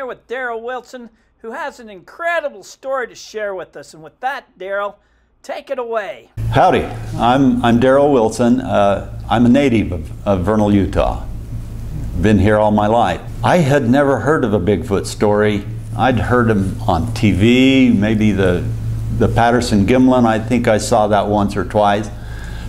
here with Daryl Wilson, who has an incredible story to share with us. And with that, Daryl, take it away. Howdy, I'm Daryl Wilson. I'm a native of Vernal, Utah. Been here all my life. I had never heard of a Bigfoot story. I'd heard him on TV, maybe the Patterson-Gimlin. I think I saw that once or twice.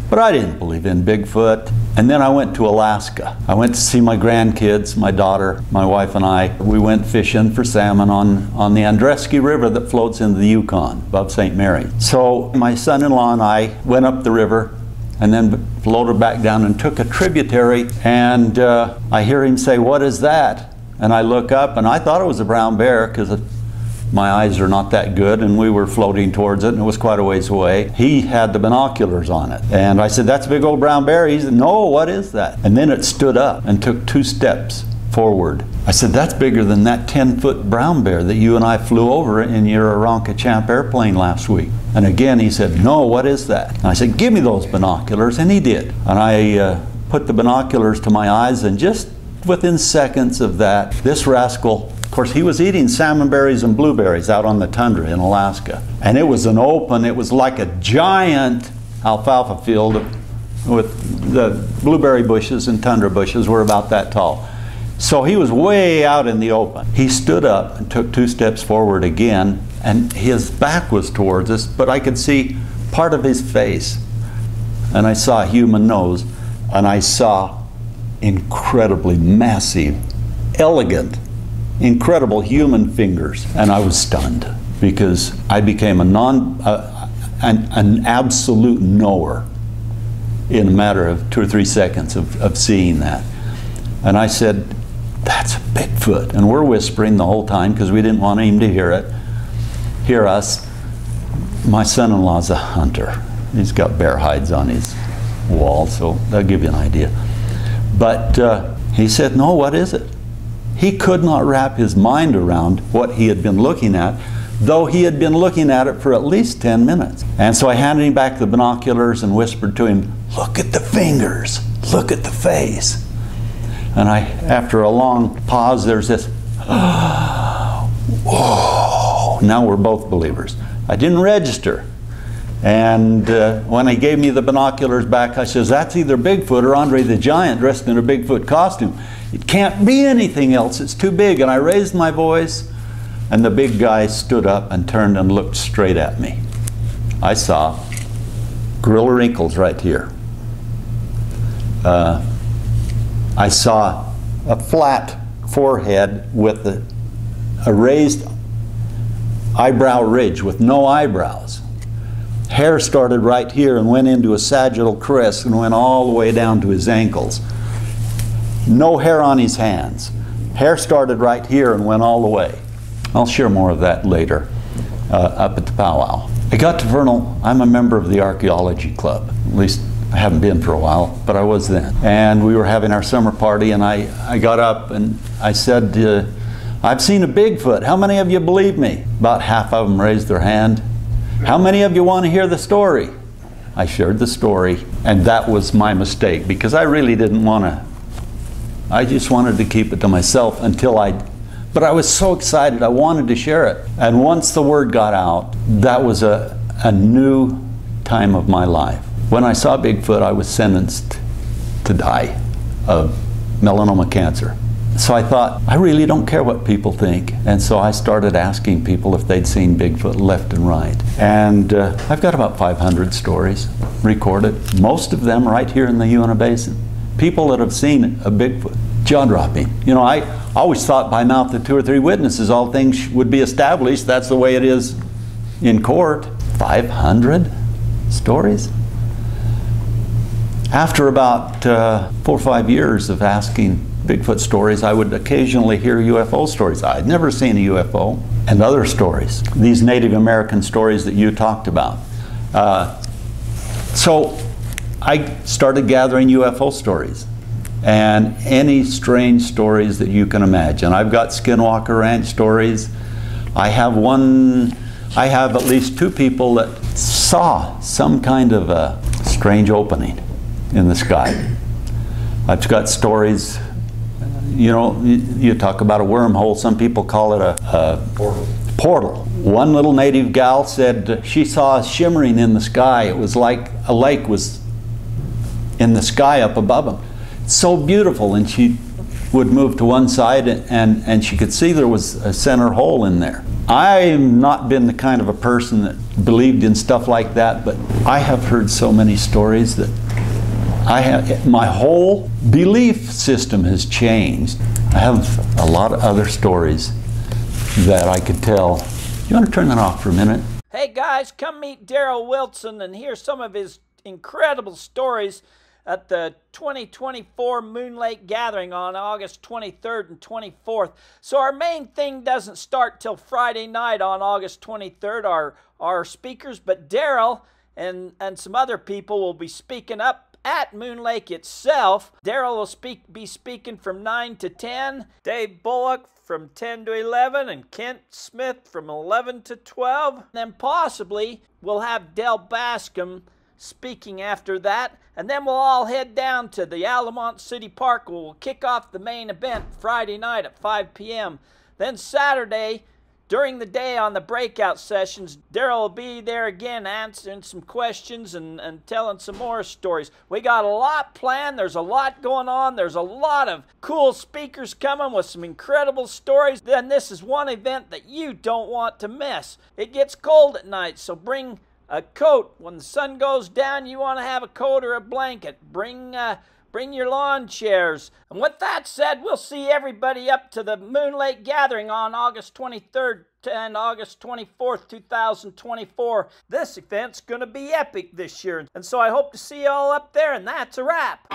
But I didn't believe in Bigfoot. And then I went to Alaska. I went to see my grandkids, my daughter, my wife and I. We went fishing for salmon on the Andreski River that floats into the Yukon above St. Mary. So my son-in-law and I went up the river and then floated back down and took a tributary, and I hear him say, "What is that?" And I look up and I thought it was a brown bear because my eyes are not that good, and we were floating towards it and it was quite a ways away. He had the binoculars on it. And I said, "That's a big old brown bear." He said, "No, what is that?" And then it stood up and took 2 steps forward. I said, "That's bigger than that 10-foot brown bear that you and I flew over in your Aranca Champ airplane last week." And again he said, "No, what is that?" And I said, "Give me those binoculars." And he did. And I put the binoculars to my eyes, and just within seconds of that, this rascal, of course, he was eating salmon berries and blueberries out on the tundra in Alaska. And it was it was like a giant alfalfa field with the blueberry bushes and tundra bushes were about that tall. So he was way out in the open. He stood up and took 2 steps forward again, and his back was towards us, but I could see part of his face. And I saw a human nose, and I saw incredibly massive, elegant, incredible human fingers. And I was stunned because I became an absolute knower in a matter of 2 or 3 seconds of seeing that. And I said, "That's a Bigfoot." And we're whispering the whole time because we didn't want him to hear us. My son-in-law's a hunter. He's got bear hides on his wall, so that'll give you an idea. But he said, "No, what is it?" He could not wrap his mind around what he had been looking at, though he had been looking at it for at least 10 minutes. And so I handed him back the binoculars and whispered to him, "Look at the fingers, look at the face." And after a long pause, there's this, whoa. Now we're both believers. I didn't register. And when he gave me the binoculars back, I says, "That's either Bigfoot or Andre the Giant dressed in a Bigfoot costume. It can't be anything else, it's too big." And I raised my voice, and the big guy stood up and turned and looked straight at me. I saw gorilla wrinkles right here. I saw a flat forehead with a raised eyebrow ridge with no eyebrows. Hair started right here and went into a sagittal crest and went all the way down to his ankles. No hair on his hands. Hair started right here and went all the way. I'll share more of that later up at the powwow. I got to Vernal. I'm a member of the archaeology club. At least I haven't been for a while, but I was then. And we were having our summer party, and I got up and I said, "I've seen a Bigfoot. How many of you believe me?" About half of them raised their hand. "How many of you want to hear the story?" I shared the story, and that was my mistake because I really didn't want to. I just wanted to keep it to myself but I was so excited, I wanted to share it. And once the word got out, that was a new time of my life. When I saw Bigfoot, I was sentenced to die of melanoma cancer. So I thought, I really don't care what people think. And so I started asking people if they'd seen Bigfoot left and right. And I've got about 500 stories recorded, most of them right here in the Uinta Basin. People that have seen a Bigfoot. Jaw-dropping. You know, I always thought by mouth of 2 or 3 witnesses all things would be established. That's the way it is in court. 500 stories? After about 4 or 5 years of asking Bigfoot stories, I would occasionally hear UFO stories. I'd never seen a UFO. And other stories. These Native American stories that you talked about. So I started gathering UFO stories. And any strange stories that you can imagine. I've got Skinwalker Ranch stories. I have at least 2 people that saw some kind of a strange opening in the sky. I've got stories You know, you talk about a wormhole, some people call it a portal. One little native gal said she saw shimmering in the sky. It was like a lake was in the sky up above them. So beautiful, and she would move to one side and she could see there was a center hole in there. I've not been the kind of a person that believed in stuff like that, but I have heard so many stories that my whole belief system has changed. I have a lot of other stories that I could tell. You want to turn that off for a minute? Hey guys, come meet Daryl Wilson and hear some of his incredible stories at the 2024 Moon Lake Gathering on August 23rd and 24th. So our main thing doesn't start till Friday night on August 23rd, our speakers, but Daryl and some other people will be speaking up at Moon Lake itself. Daryl will be speaking from 9 to 10, Dave Bullock from 10 to 11, and Kent Smith from 11 to 12. And then possibly we'll have Del Bascom speaking after that, and then we'll all head down to the Altamont City Park where we'll kick off the main event Friday night at 5 p.m. Then Saturday, during the day on the breakout sessions, Daryl will be there again answering some questions and telling some more stories. We got a lot planned. There's a lot going on. There's a lot of cool speakers coming with some incredible stories. Then this is one event that you don't want to miss. It gets cold at night, so bring a coat. When the sun goes down, you want to have a coat or a blanket. Bring your lawn chairs. And with that said, we'll see everybody up to the Moon Lake Gathering on August 23rd and August 24th, 2024. This event's going to be epic this year. And so I hope to see you all up there, and that's a wrap.